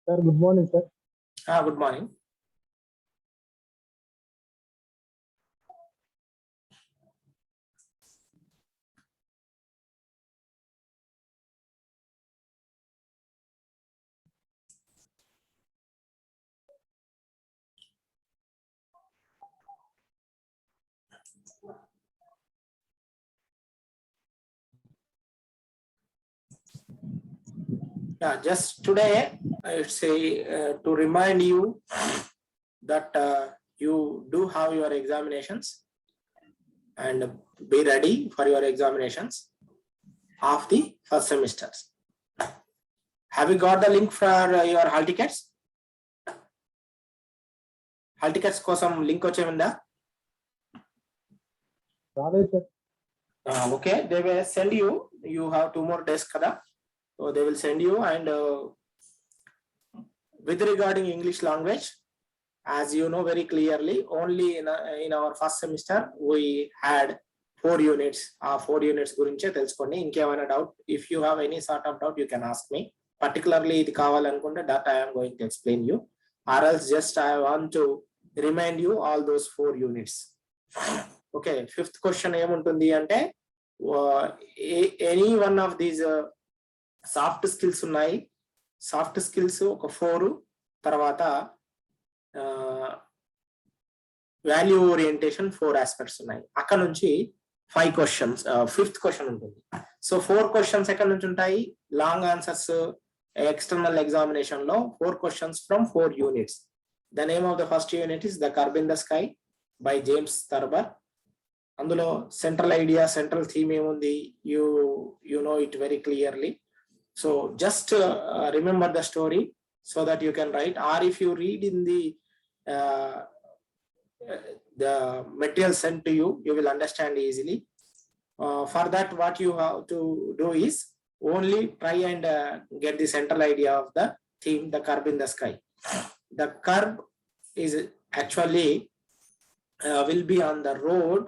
Sir, good morning, sir. Good morning. Yeah, just today, it's to remind you that you do have your examinations and be ready for your examinations of the first semesters. Have you got the link for your hall tickets? Hall tickets kosam link vachemunda? Sir. Okay, they will send you. You have 2 more days kada. So they will send you, and with regarding English language, as you know very clearly, only in our first semester we had 4 units. 4 units gurinche telusukondi. Inkemana doubt, if you have any sort of doubt, you can ask me. Particularly idi kavalanukunte that I am going to explain you, or else just I want to remind you all those 4 units. Okay, fifth question emuntundi ante any one of these soft skills ఉన్నాయి. Soft skills ఒక 4, తర్వాత value orientation 4 aspects ఉన్నాయి. అక్కడ నుంచి 5 questions, fifth question ఉంటుంది. So 4 questions ఎక్కడ నుంచి ఉంటాయి? లాంగ్ ఆన్సర్స్ ఎక్స్టర్నల్ ఎగ్జామినేషన్ లో 4 questions from 4 units. The name of the first unit is the curb in the sky by James Thurber. అందులో సెంట్రల్ ఐడియా, సెంట్రల్ థీమ్ ఏముంది? You know it very clearly. So just remember the story so that you can write, or if you read in the material sent to you, you will understand easily. For that, what you have to do is only try and get the central idea of the theme, the curb in the sky. The curb is actually will be on the road.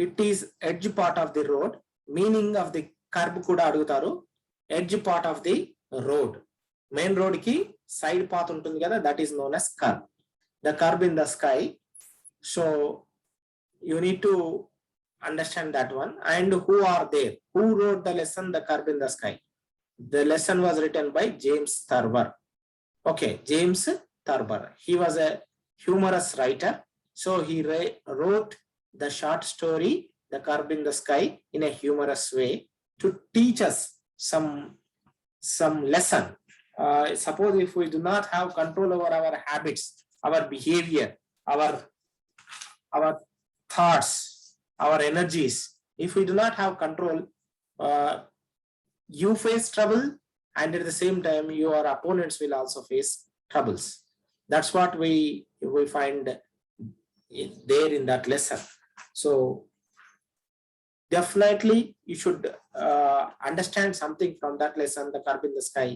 It is edge part of the road. Meaning of the curb kuda adugutaru. Edge part of the road. Main road ki side path untundi kada, that is known as curb. The curb in the sky. So you need to understand that one. And who are there? Who wrote the lesson, the curb in the sky? The lesson was written by James Thurber. Okay, James Thurber. He was a humorous writer. So he wrote the short story, The Curb in the Sky, in a humorous way to teach us some lesson. Suppose if we do not have control over our habits, our behavior, our thoughts, our energies, if we do not have control, you face trouble, and at the same time your opponents will also face troubles. That's what we find there in that lesson. So definitely you should understand something from that lesson, the curb in the sky.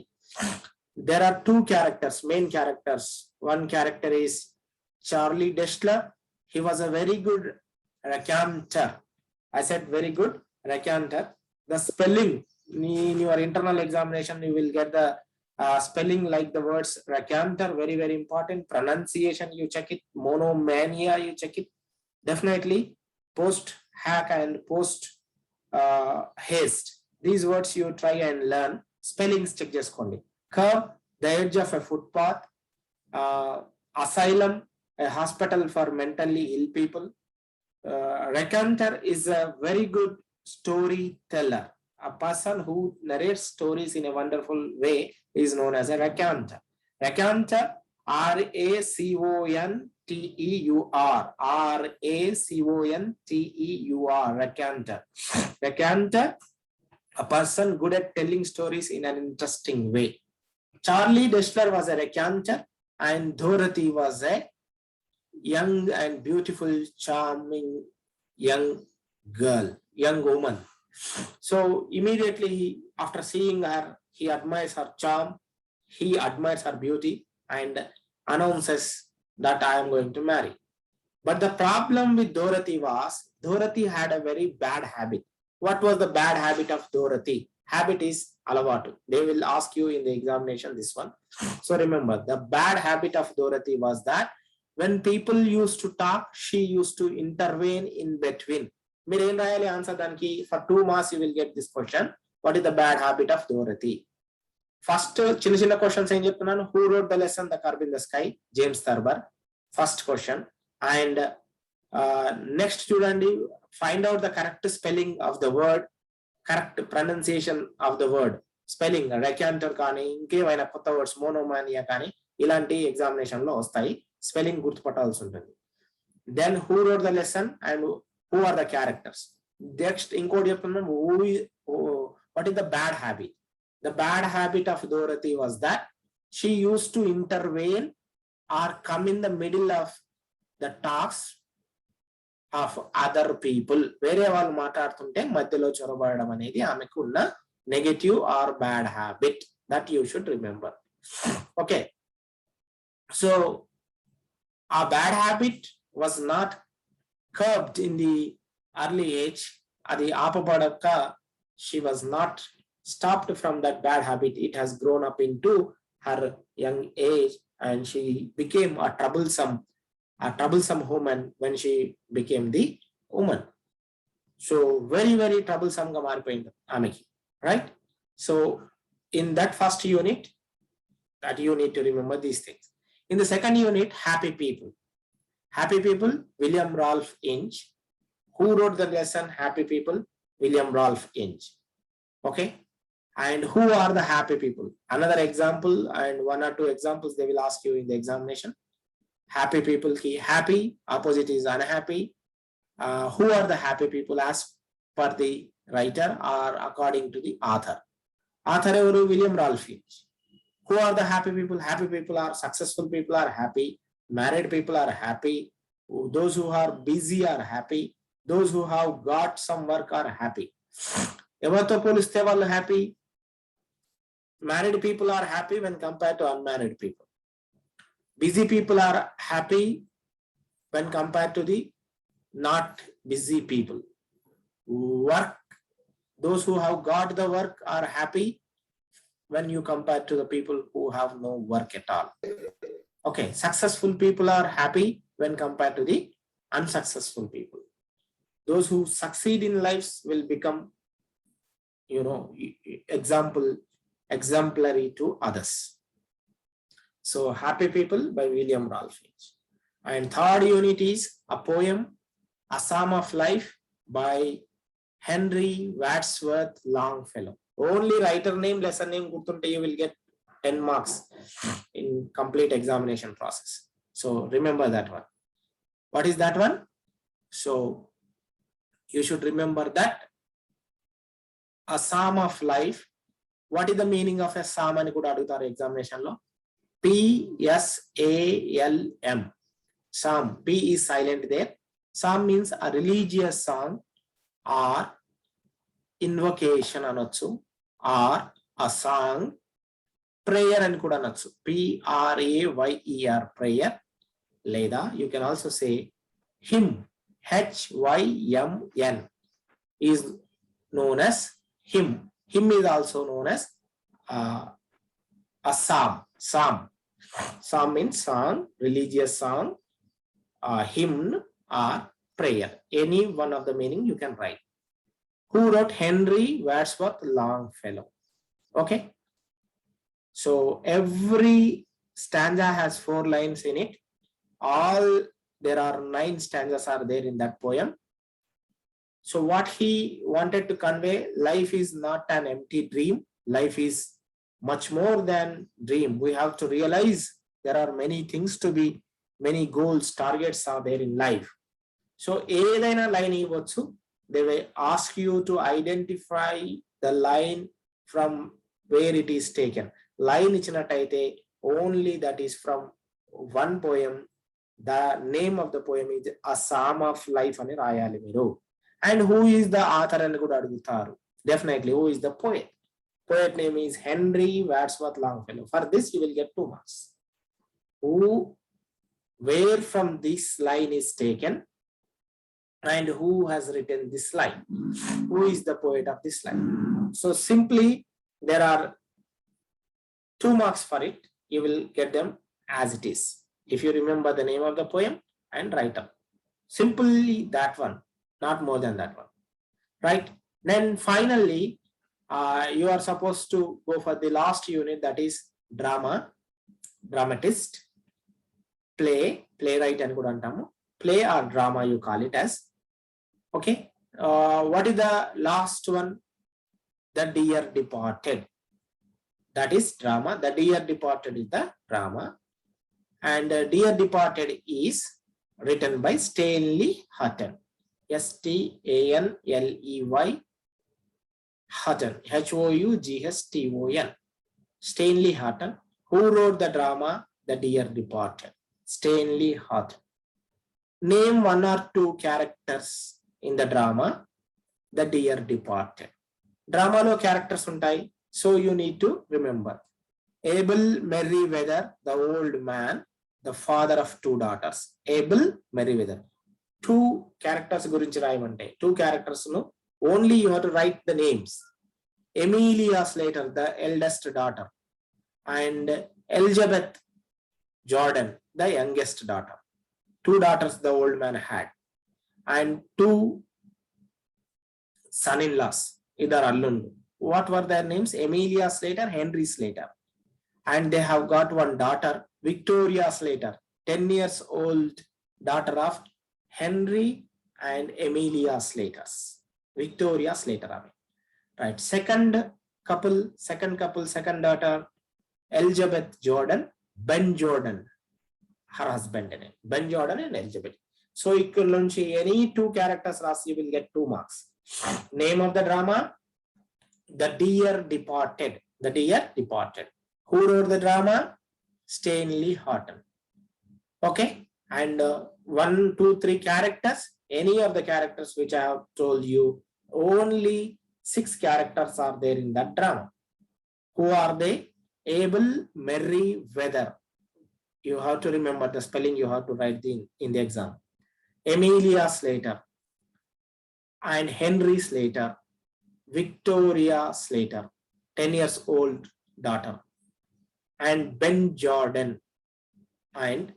There are 2 characters, main characters. One character is Charlie Deshler. He was a very good raconteur. I said very good raconteur. The spelling in your internal examination, you will get the spelling like the words raconteur, very very important. Pronunciation, you check it. Monomania, you check it. Definitely post hack and post haste, these words you try and learn. Spellings check cheskondi. Curb, the edge of a footpath. Asylum, a hospital for mentally ill people. Raconteur is a very good storyteller. A person who narrates stories in a wonderful way is known as a raconteur. Raconteur, R-A-C-O-N-T-E-U-R. R-A-C-O-N-T-E-U-R. Raconteur. Raconteur, a person good at telling stories in an interesting way. Charlie Deshler was a raconteur, and Dorothy was a young and beautiful, charming young girl, young woman. So immediately after seeing her, he admires her charm, he admires her beauty, and announces that I am going to marry. But the problem with Dorothy was, Dorothy had a very bad habit. What was the bad habit of Dorothy? Habit is alavatu. They will ask you in the examination this one. So remember, the bad habit of Dorothy was that when people used to talk, she used to intervene in between. మీరు ఏం రాయాలి answer దానికి? For 2 marks you will get this question. What is the bad habit of Dorothy? First చిన్న చిన్న questions ఏం చెప్తున్నాను. Who wrote the lesson The Curb in the Sky? James Thurber. First question. And next చూడండి, find out the correct spelling of the word, correct pronunciation of the word. Spelling రెక్యాంటర్ కానీ ఇంకేమైనా కొత్త words మోనోమానియా కానీ ఇలాంటి examination లో వస్తాయి. Spelling గుర్తుపట్టాల్సి ఉంటుంది. Then who wrote the lesson and who are the characters. Next ఇంకోటి చెప్తున్నాం, what is the bad habit? The bad habit of Dorothy was that she use to intervene or come in the middle of the talks of other people. వేరే వాళ్ళు మాట్లాడుతుంటే మధ్యలో చొరబడడం అనేది ఆమెకు ఉన్న negative or bad habit that you should remember. Okay, so a bad habit was not curbed in the early age. Adi apapadaka, she was not stopped from that bad habit. It has grown up into her young age and she became a troublesome woman when she became the woman. So very very troublesome ga maripoyindi ameki, right? So in that first unit, that you need to remember these things. In the second unit, happy people. Happy people, William Ralph Inge. Who wrote the lesson Happy People? William Ralph Inge. Okay, and who are the happy people? Another example and 1 or 2 examples they will ask you in the examination. Happy people ki happy, opposite is unhappy. Who are the happy people as per the writer or according to the author? Author evaru? William Ralph Inge. Who are the happy people? Happy people are successful people are happy, married people are happy, those who are busy are happy, those who have got some work are happy. Evartho poliste vallu happy? Married people are happy when compared to unmarried people. Busy people are happy when compared to the not busy people. Work, those who have got the work are happy when you compare to the people who have no work at all. Okay, successful people are happy when compared to the unsuccessful people. Those who succeed in lives will become, exemplary to others. So Happy People by William Ralph Inge. And third unit is a poem, A Psalm of Life by Henry Wadsworth Longfellow. Only writer name, lesson name gurtunte you will get 10 marks in complete examination process. So remember that one. What is that one? So you should remember that A Psalm of Life. What is the meaning of a psalm ani kuda adutaru examination lo? PSALM. Psalm. P is silent there. Psalm means a religious song or invocation అనొచ్చు, or a song, prayer అని కూడా అనొచ్చు. PRAYER, prayer. లేదా you can also say hymn, HYMN is known as hymn. Hymn is also known as a psalm. Psalm means song, religious song, hymn or prayer. Any one of the meaning you can write. Who wrote? Henry Wadsworth Longfellow. Okay, so every stanza has 4 lines in it. There are 9 stanzas are there in that poem. So what he wanted to convey, life is not an empty dream. Life is much more than dream. We have to realize there are many things to be, many goals, targets are there in life. So ఏదైనా line ఇవ్వచ్చు. They will ask you to identify the line from where it is taken. Line ఇచ్చినట్టయితే only that is from one poem. The name of the poem is A Psalm of Life అని రాయాలి మీరు. And who is the author అని కూడా అడుగుతారు. Definitely, who is the poet? Poet name is Henry Wadsworth Longfellow. For this you will get 2 marks. Where from this line is taken and who has written this line? Who is the poet of this line? So simply there are 2 marks for it. You will get them as it is. If you remember the name of the poem and write up. Simply that one, not more than that one, right? Then finally, you are supposed to go for the last unit, that is drama, dramatist, play, playwright and kuda antamu. Play or drama you call it as. Okay. What is the last one? The Dear Departed. That is drama. The Dear Departed is the drama. And Dear Departed is written by Stanley Hutton. Stanley Hutton. Houghton. Stanley Hutton. Who wrote the drama The Dear Departed? Stanley Hutton. Name 1 or 2 characters in the drama The Dear Departed. Drama lo characters untai, so you need to remember. Abel Merriweather, the old man, the father of 2 daughters. Abel Merriweather. 2 characters gurinchi raayamante. 2 characters no only you have to write the names. Amelia Slater, the eldest daughter, and Elizabeth Jordan, the youngest daughter. 2 daughters the old man had, and 2 son-in-laws, either Allundu. What were their names? Amelia Slater, Henry Slater. And they have got 1 daughter, Victoria Slater, 10 years old daughter of Henry and Amelia Slaters. Victoria Slater. Right. Second daughter, Elizabeth Jordan, Ben Jordan, her husband name. Ben Jordan and Elizabeth. So you can launch any 2 characters, you will get 2 marks. Name of the drama, The Dear Departed. The Dear Departed. Who wrote the drama? Stanley Hutton. Okay. And 1, 2, 3 characters. Any of the characters which I have told you, only 6 characters are there in that drama. Who are they? Abel Merriweather. You have to remember the spelling, you have to write in the exam. Amelia Slater and Henry Slater. Victoria Slater, 10 years old daughter, and Ben Jordan and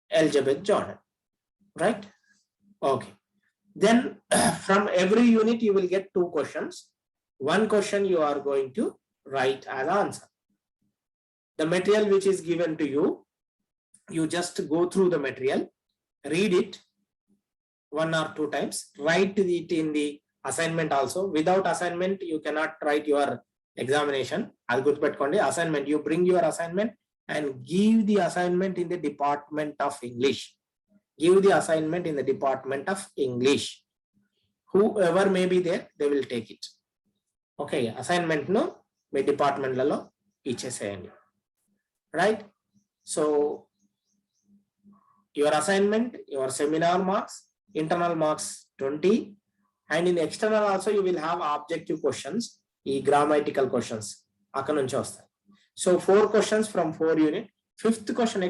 Elizabeth Jordan. Right? Okay. Then from every unit you will get 2 questions. 1 question you are going to write as answer. The material which is given to you, you just go through the material, read it 1 or 2 times, write it in the assignment also. Without assignment, you cannot write your examination. I'll go to assignment. You bring your assignment and give the assignment in the Department of English. Give the assignment in the Department of English. Whoever may be there, they will take it. Okay, assignment no, my department lalo icheseyandi. Right? So your assignment, your seminar marks, internal marks 20, and in external also you will have objective questions, grammatical questions. So 4 questions from 4 unit. 5th question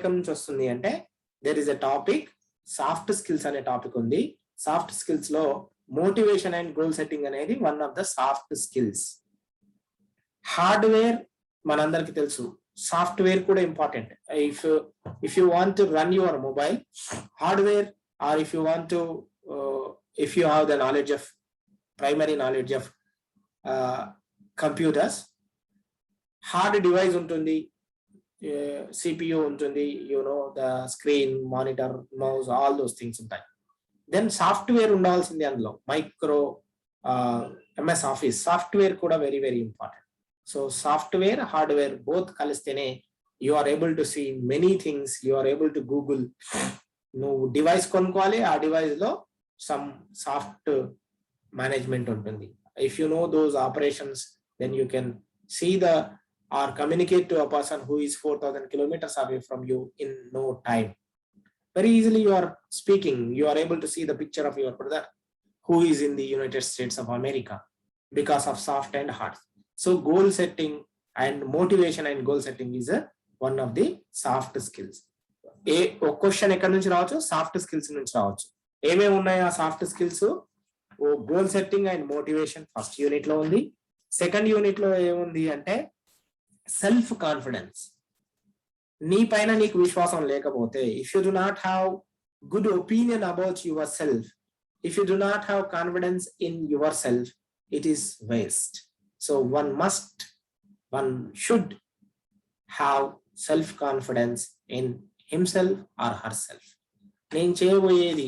there is a topic, soft skills ane topic undi. Soft skills lo motivation and goal setting anedi one of the soft skills. Hardware manandariki telusu. Software kuda important. If you want to run your mobile, hardware, or if you want to if you have the knowledge of primary knowledge of computers, hard device untundi, CPU untundi, you know, the screen, monitor, mouse, all those things untai. Then software undavalsindi అందులో micro MS Office software kuda very very important. So software, hardware both kalistene you are able to see many things. You are able to Google. No device konukovali, aa device lo some soft management untundi. If you know those operations, then you can see the or communicate to a person who is 4,000 kilometers away from you in no time. Very easily you are speaking. You are able to see the picture of your brother who is in the United States of America because of soft and hard. So goal setting and motivation and goal setting is one of the soft skills. A question ekkadi nunchi raavachu, soft skills nunchi raavachu. Eme unnaya soft skills? Goal setting and motivation first unit lo undi. Second unit లో ఏముంది అంటే self confidence. నీ పైన నీకు విశ్వాసం లేకపోతే, if you do not have good opinion about your self, if you do not have confidence in your self, it is waste. So one should have self confidence in himself or herself. నేను చేయబోయేది,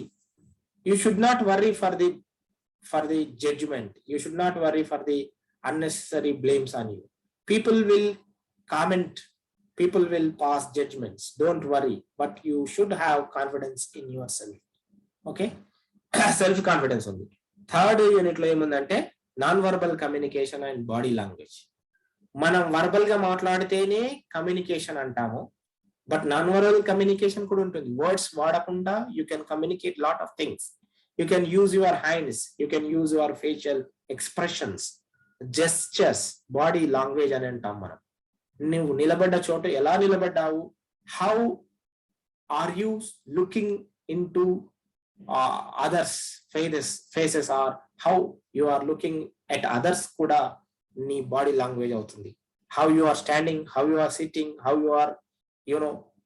you should not worry for the judgment, you should not worry for the unnecessary blames on you. People will comment, people will pass judgments, don't worry, but you should have confidence in yourself. Okay. Self confidence ఉంది. Third unit లో ఏముందంటే non verbal communication and body language. మనం verbal గా మాట్లాడితేనే communication అంటాము, but non verbal communication కూడా ఉంటుంది. Words వాడకుండా you can communicate lot of things. You can use your hands, you can use your facial expressions, gestures, body language అని అంటాం మనం. నువ్వు నిలబడ్డ చోట ఎలా నిలబడ్డావు, how are you looking into others faces or how you are looking at others కూడా నీ బాడీ లాంగ్వేజ్ అవుతుంది. How you are standing, how you are sitting, how you are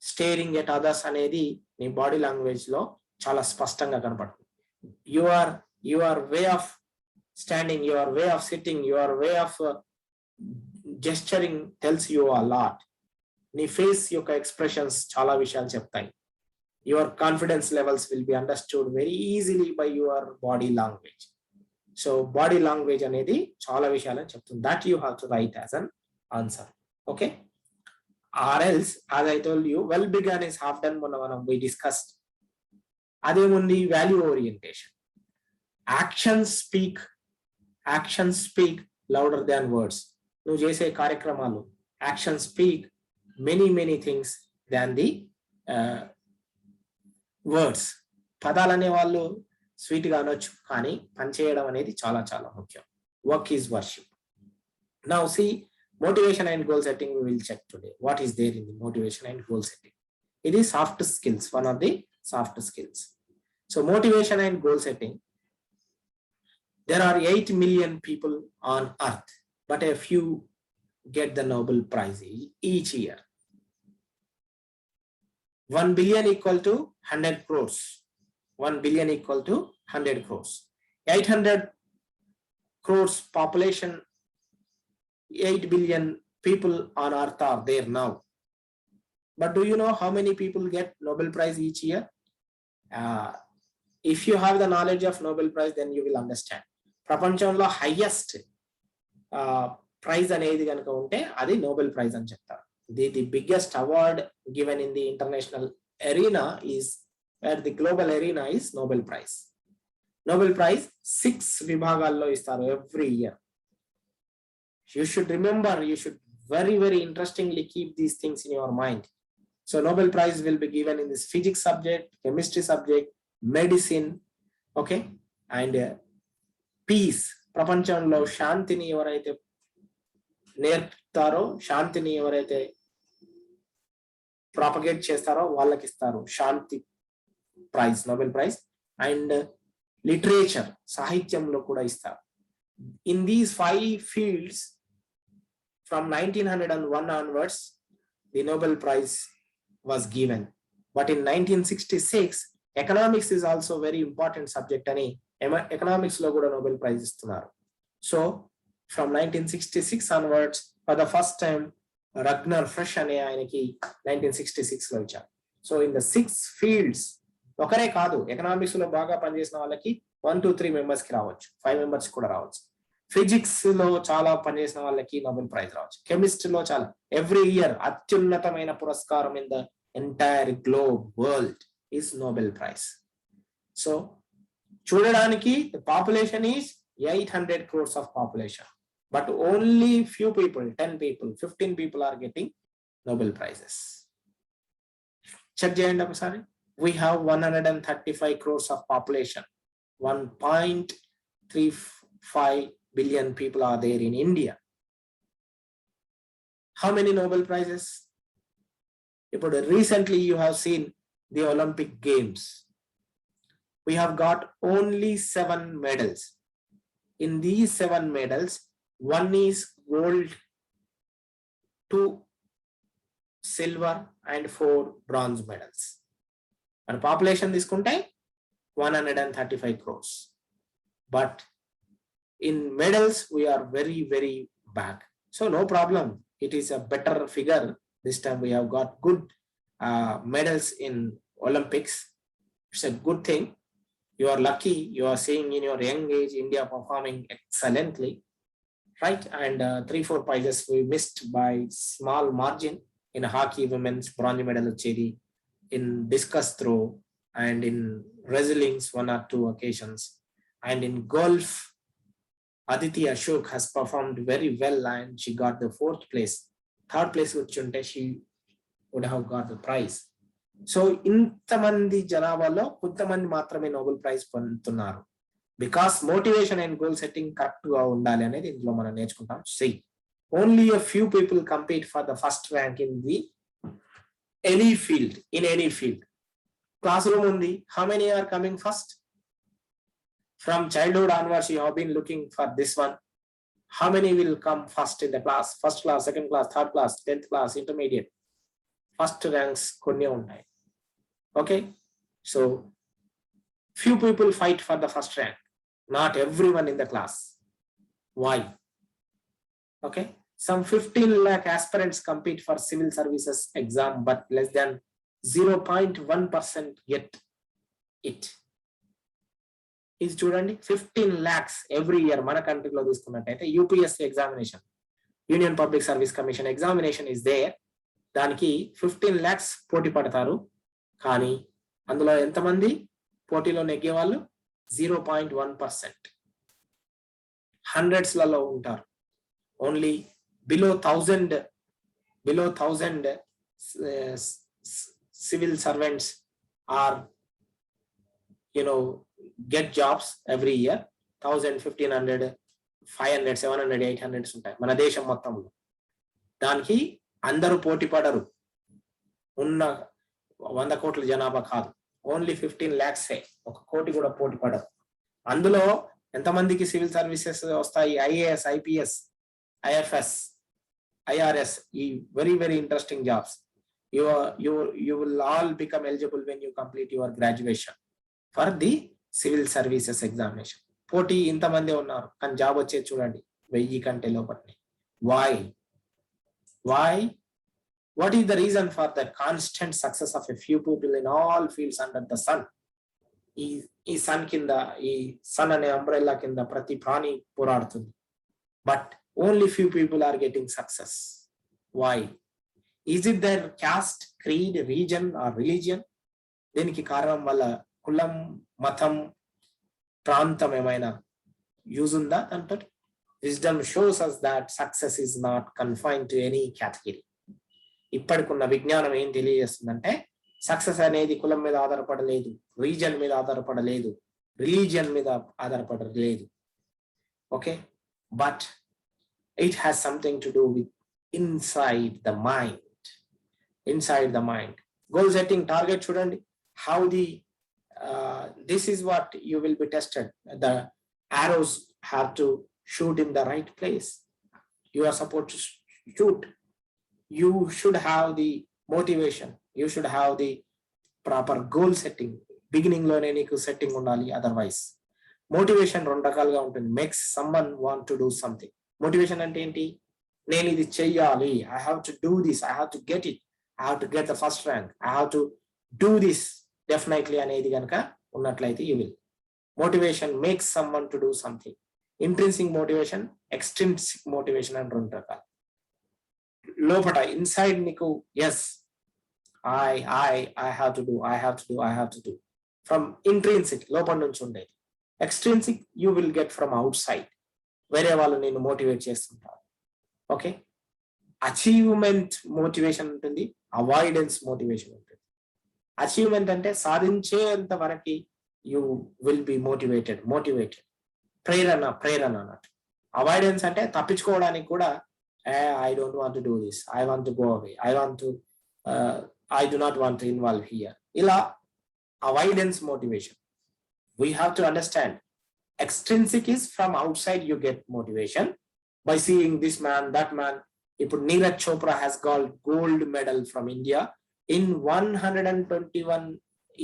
staring at others అనేది నీ body language లో చాలా స్పష్టంగా కనపడుతుంది. Your way of standing, your way of sitting, your way of gesturing tells you a lot. నీ face యొక్క expressions చాలా విషయాలు చెప్తాయి. Your confidence levels will be understood very easily by your body language. So body language అనేది చాలా విషయాలని చెప్తుంది. That you have to write as an answer. Okay. Or else as I told you, well begun is half done. మనం we discussed. అదేముంది, value orientation. Actions speak louder than words. నువ్వు చేసే కార్యక్రమాలు, action speak many things than the words. పదాలు అనే వాళ్ళు sweet గా అనొచ్చు, కానీ పనిచేయడం అనేది చాలా చాలా ముఖ్యం. Work is worship. Now see motivation and goal setting. we will check today what is there in the motivation and goal setting. It is soft skills, one of the soft skills. So motivation and goal setting. There are 8 million people on earth, but a few get the Nobel Prize each year. 1 billion equal to 100 crores. 1 billion equal to 100 crores. 800 crores population, 8 billion people on earth are there now. But do you know how many people get Nobel Prize each year? If you have the knowledge of Nobel Prize, then you will understand. ప్రపంచంలో highest praise అనేది కనుక ఉంటే అది Nobel prize అని చెప్తారు. The biggest award given in the international arena is, where the global arena is, Nobel Prize. Nobel Prize 6 విభాగాల్లో ఇస్తారు every year. You should remember, you should very interestingly keep these things in your mind. So Nobel Prize will be given in this physics subject, chemistry subject, medicine, okay, and peace. ప్రపంచంలో శాంతిని ఎవరైతే నేర్పుతారో, శాంతిని ఎవరైతే propagate చేస్తారో వాళ్ళకి ఇస్తారు శాంతి prize, Nobel prize. And literature, సాహిత్యంలో కూడా ఇస్తారు. In these 5 fields from 1901 onwards the Nobel Prize was given. But in 1966 economics is also very important subject అని ఎకనామిక్స్ లో కూడా నోబెల్ ప్రైజ్ ఇస్తున్నారు. So from 1966 onwards for the first time Ragnar Frisch అనే ఆయనకి 1966 లో ఇచ్చారు. సో ఇన్ ద 6 fields, ఒకరే కాదు, ఎకనామిక్స్ లో బాగా పనిచేసిన వాళ్ళకి 1, 2, 3 మెంబర్స్ కి రావచ్చు, 5 మెంబర్స్ కూడా రావచ్చు. ఫిజిక్స్ లో చాలా పనిచేసిన వాళ్ళకి నోబెల్ ప్రైజ్ రావచ్చు. కెమిస్ట్రీలో చాలా. ఎవ్రీ ఇయర్ అత్యున్నతమైన పురస్కారం in the entire globe world is Nobel prize. So చూడడానికి population is 800 crores of population, but only few people, 10 people, 15 people are getting Nobel Prizes. Check చేయండి ఒకసారి. We have 135 crores of population. 1.35 billion people are there in India. How many Nobel Prizes? ఇప్పుడు recently you have seen the Olympic Games. We have got only 7 medals. In these 7 medals, 1 is gold, 2 silver and 4 bronze medals. And population తీసుకుంటే 135 crores. But in medals, we are very, very back. So no problem. It is a better figure. This time we have got good medals in Olympics. It's a good thing. You are lucky. You are seeing in your young age, India performing excellently, right? And 3-4 prizes we missed by small margin. In hockey, women's bronze medal chedi, in discus throw, and in wrestling 1 or 2 occasions, and in golf, Aditi Ashok has performed very well and she got the 4th place. 3rd place vachunte she would have got the prize. So intamandi janavalo kontamandi matrame Nobel Prize పొందుతున్నారు. Because motivation and goal setting correct గా ఉండాలి అనేది ఇందులో మనం నేర్చుకుంటాం. See, only a few people compete for the first rank in any field, in any field. Classroom undi, how many are coming first? From childhood onwards, you have been looking for this one. How many will come first in the class? First class, second class, third class, 10th class, intermediate. First ranks కొన్ని ఉంటాయి. Okay, so few people fight for the first rank. Not everyone in the class. Why? Okay, some 15 lakh aspirants compete for civil services exam, but less than 0.1% get it. Is చూడండి 15 lakhs every year మన కంట్రీలో తీసుకున్నట్టయితే UPSC examination, union public service commission examination is there. దానికి 15 lakhs పోటీ పడతారు. కానీ అందులో ఎంతమంది పోటీలో నెగ్గే వాళ్ళు? 0.1%. హండ్రెడ్స్లలో ఉంటారు. Only below 1000 civil servants are, get jobs every year. 1000, 1500, 500, 700, 800 ఉంటాయి మన దేశం మొత్తంలో. దానికి అందరూ పోటీ పడరు. ఉన్న 100 కోట్ల జనాభా కాదు, ఓన్లీ 15 lakhs. 1 కోటి కూడా పోటీ పడరు. అందులో ఎంతమందికి సివిల్ సర్వీసెస్ వస్తాయి? ఐఏఎస్, ఐపీఎస్, ఐఎఫ్ఎస్, ఐఆర్ఎస్, ఈ very very interesting jobs. You will all become eligible when you complete your graduation for the civil services examination. పోటీ ఇంతమంది ఉన్నారు కానీ జాబ్ వచ్చేది చూడండి 1000 కంటే లోపలనే. Why? What is the reason for the constant success of a few people in all fields under the sun? ఈ sun కింద, ఈ సన్ అనే అంబ్రెల్లా కింద ప్రతి ప్రాణి పోరాడుతుంది. But only few people are getting success. Why? Is it their caste, creed, region or religion? దీనికి కారణం వల్ల కులం, మతం, ప్రాంతం ఏమైనా యూజ్ ఉందా దాంతో? Wisdom shows us that success is not confined to any category. ఇప్పటికున్న విజ్ఞానం ఏం తెలియజేస్తుందంటే సక్సెస్ అనేది కులం మీద ఆధారపడలేదు, రీజన్ మీద ఆధారపడలేదు, రిలీజియన్ మీద ఆధారపడలేదు. Okay, but it has something to do with inside the mind. Goal setting, target చూడండి. How this is what you will be tested. The arrows have to shoot in the right place. You are supposed to shoot. You should have the motivation. You should have the proper goal setting. Beginning లోనే నీకు setting ఉండాలి. Otherwise motivation 2 రకాలుగా ఉంటుంది. Makes someone want to do something. Motivation అంటే ఏంటి? నేను ఇది చెయ్యాలి, I have to do this, I have to get it, I have to get the first rank, I have to do this definitely అనేది కనుక ఉన్నట్లయితే you will. Motivation makes someone to do something. Intrinsic motivation, extrinsic motivation అని 2 రకాలు. లోపట inside నీకు as I have to do from intrinsic, లోపల నుంచి ఉండేది. Extrinsic you will get from outside, వేరే వాళ్ళు నేను మోటివేట్ చేస్తుంటారు. ఓకే, అచీవ్మెంట్ మోటివేషన్ ఉంటుంది, అవాయిడెన్స్ మోటివేషన్ ఉంటుంది. అచీవ్మెంట్ అంటే సాధించేంత వరకు యూ విల్ బి మోటివేటెడ్, ప్రేరణ అన్నట్టు. అవాయిడెన్స్ అంటే తప్పించుకోవడానికి కూడా, I don't want to do this, I want to go away, I do not want to involve here. ఇలా avoidance motivation. We have to understand extrinsic is from outside you get motivation, by seeing this man, that man. ఇప్పుడు Neeraj Chopra has got gold medal from India in 121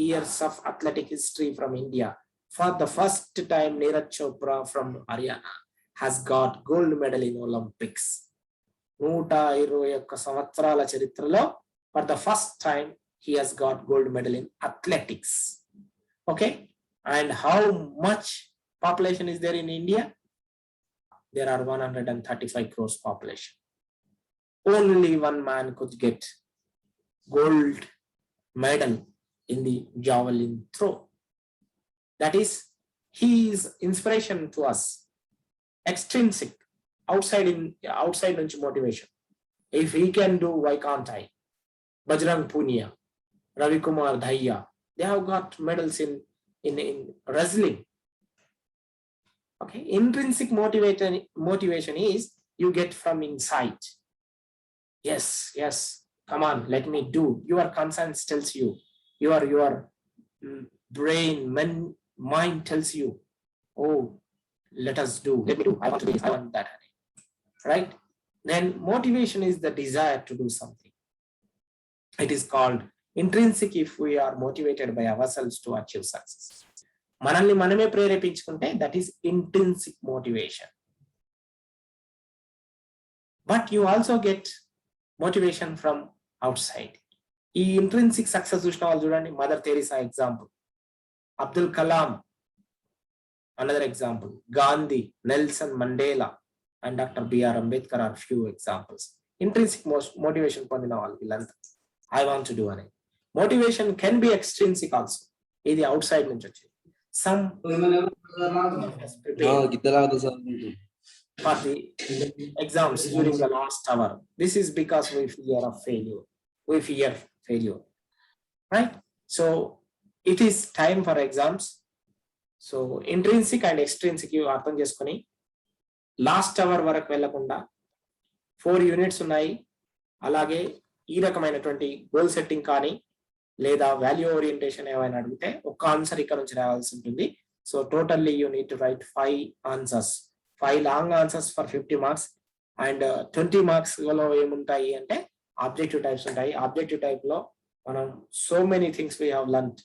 years of athletic history from India. For the first time, Neeraj Chopra from Haryana has got gold medal in Olympics. 121 సంవత్సరాల చరిత్రలో for the first time he has got gold medal in athletics. Okay, and how much population is there in India? There are 135 crores population. Only one man could get gold medal in the javelin throw. That is, he is inspiration to us. Extrinsic, outside motivation. If he can do, why can't I? Bajrang Punia, Ravi Kumar Dhaya, they have got medals in wrestling. Okay, intrinsic motivation is you get from inside. Yes, come on, let me do. Your conscience tells you, your brain, mind tells you, oh, let us do, let me do, I want to do this, I want that, right? Then motivation is the desire to do something. It is called intrinsic if we are motivated by ourselves to achieve success. మనల్ని మనమే ప్రేరేపించుకుంటే that is intrinsic motivation. But you also get motivation from outside. ఈ intrinsic success చూసిన వాళ్ళు చూడండి, mother Teresa example, Abdul Kalam another example, Gandhi, Nelson Mandela, and Dr. B.R. Ambedkar are few examples. Intrinsic motivation పొందిన వాళ్ళు వీళ్ళంతా, I want to do అని. Motivation can be extrinsic also. ఇది outside నుంచి వచ్చేది. Some for the exams during the last hour. This is because we fear of failure. We fear failure, right? So it is time for exams. So intrinsic and extrinsic you అర్థం చేసుకొని last hour వరకు వెళ్ళకుండా 4 units ఉన్నాయి. అలాగే ఈ రకమైనటువంటి goal setting కానీ లేదా వాల్యూ ఓరియంటేషన్ ఏమైనా అడిగితే ఒక ఆన్సర్ ఇక్కడ నుంచి రావాల్సి ఉంటుంది. So totally you need to right 5 answers, 5 long answers for 50 marks. And 20 marks లో ఏముంటాయి అంటే ఆబ్జెక్టివ్ టైప్స్ ఉంటాయి. ఆబ్జెక్టివ్ టైప్ లో మనం so many things we have learned.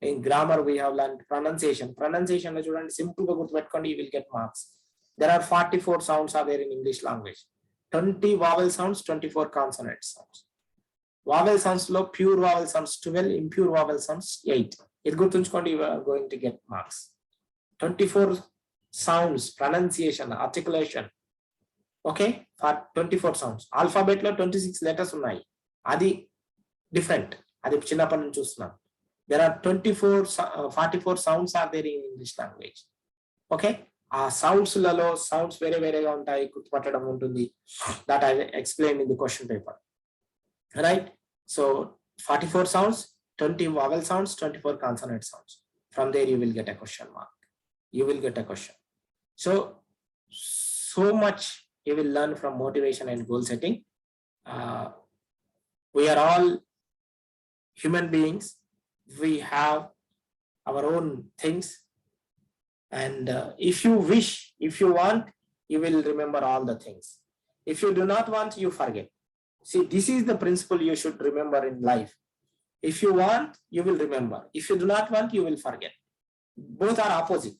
In grammar we have learned pronunciation lo chudandi, simple ga gurtu pettukondi, you will get marks. There are 44 sounds are there in English language, 20 vowel sounds, 24 consonant sounds. Vowel sounds lo pure vowel sounds 12, impure vowel sounds 8. It gurtunchukondi, you are going to get marks. 24 sounds, pronunciation, articulation, okay, for 24 sounds. Alphabet lo 26 letters ఉన్నాయి, అది different, అది చిన్నప్పటి నుంచి చూస్తున్నాం. There are 44 sounds are there in English language. Okay, sounds లలో sounds వేరేగా ఉంటాయి, గుర్తుపట్టడం ఉంటుంది. That I explained in the question paper, right? So 44 sounds, 20 vowel sounds, 24 consonant sounds. From there you will get a question mark. You will get a question. So much you will learn from motivation and goal setting. We are all human beings. We have our own things, and if you wish, if you want, you will remember all the things. If you do not want, you forget. See, this is the principle you should remember in life. If you want, you will remember. If you do not want, you will forget. Both are opposite.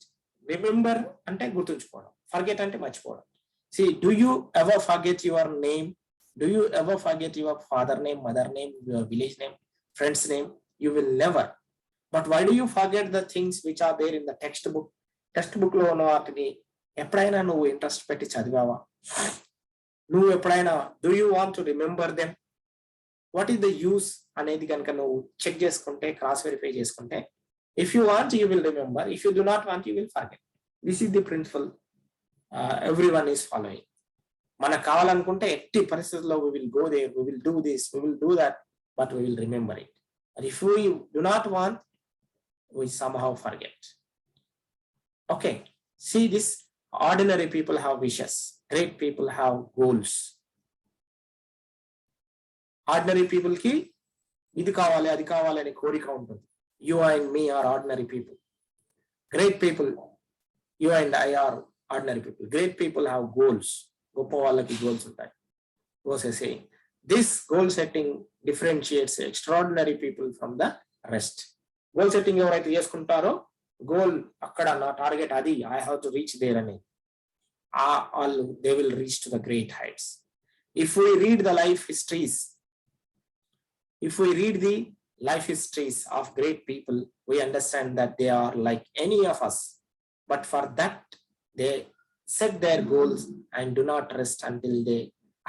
Remember ante gurtunchukodam, forget ante marchipovam. See, do you ever forget your name? Do you ever forget your father name, mother name, your village name, friend's name? You will never. But why do you forget the things which are there in the textbook? Textbook lo ఉన్న వాటిని ఎప్పుడైనా నువ్వు interest పెట్టి చదివావా? నువ్వు ఎప్పుడైనా do you want to remember them? What is the use అనేది కనుక నువ్వు చెక్ చేసుకుంటే, క్రాస్ వెరిఫై చేసుకుంటే, if you want you will remember, if you do not want you will forget. This is the principle everyone is following. మనకు కావాలనుకుంటే ఎట్టి పరిస్థితుల్లో we will go there, we will do this, we will do that, but we will remember it. And if we do not want, we somehow forget. Okay, see this, ordinary people have wishes, great people have goals. Ordinary people ki ఇది కావాలి అది కావాలి అనే కోరిక ఉంటుంది. You and me are ordinary people. Great people, you and I are ordinary people. Great people have goals. గొప్ప వాళ్ళకి goals ఉంటాయి. Was a saying. This goal setting differentiates extraordinary people from the rest. Goal setting ఎవరైతే చేసుకుంటారో goal అక్కడ నా target అది, I have to reach there అని, వాళ్ళు they will reach to the great heights. If we read the life histories, if we read the life histories of great people, we understand that they are like any of us, but for that they set their goals and do not rest until they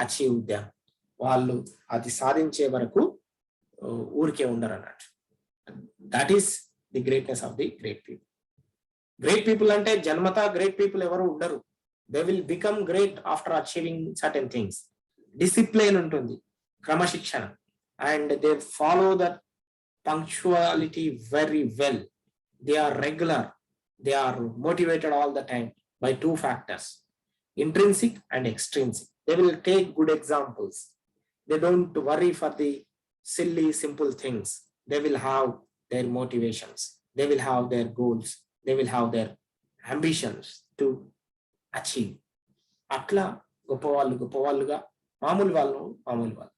achieve them. వాళ్ళు అది సాధించే వరకు ఊరికే ఉండరు అన్నట్టు. That is the greatness of the great people. Great people అంటే జన్మతా great people ఎవరు ఉండరు. They will become great after achieving certain things. Discipline ఉంటుంది, క్రమశిక్షణ, and they follow that punctuality very well. They are regular, they are motivated all the time by two factors, intrinsic and extrinsic. They will take good examples. They don't worry for the silly simple things. They will have their motivations, they will have their goals, they will have their ambitions to achieve. అట్లా గొప్పవాళ్ళుగా మామూలు వాళ్ళు.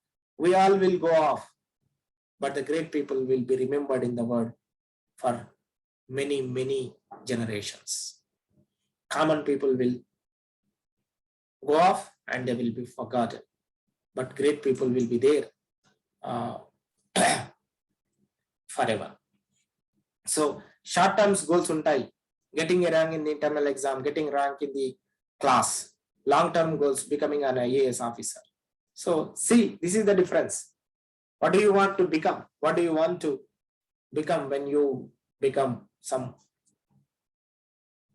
We all will go off, but the great people will be remembered in the world for many, many generations. Common people will go off and they will be forgotten, but great people will be there forever. So short-term goals untai, getting a rank in the internal exam, getting rank in the class. Long-term goals, becoming an IAS officer. So see, this is the difference. What do you want to become? What do you want to become when you become some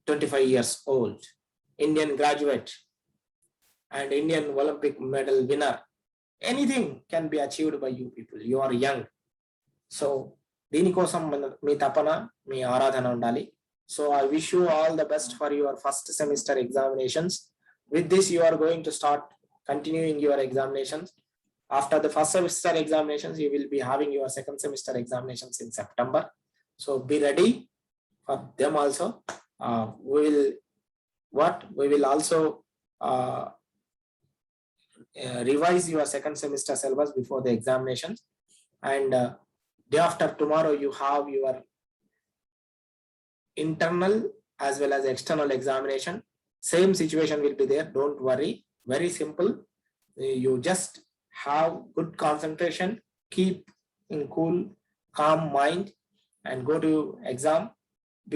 25 years old, Indian graduate and Indian Olympic medal winner? Anything can be achieved by you people. You are young. So దీనికోసం మీ తపన, మీ ఆరాధన ఉండాలి. So I wish you all the best for your first semester examinations. With this you are going to start continuing your examinations. After the first semester examinations, you will be having your second semester examinations in September. So be ready for them also. We will also revise your second semester syllabus before the examinations. And day after tomorrow, you have your internal as well as external examination. Same situation will be there. Don't worry. Very simple. You just have good concentration, keep in cool, calm mind, and go to exam.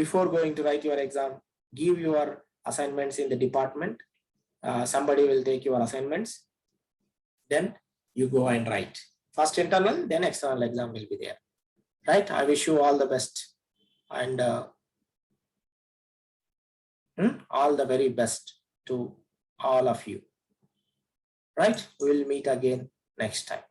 Before going to write your exam, give your assignments in the department. Somebody will take your assignments. Then you go and write. First internal, then external exam will be there. Right? I wish you all the best and all the very best to all of you. Right? We will meet again next time.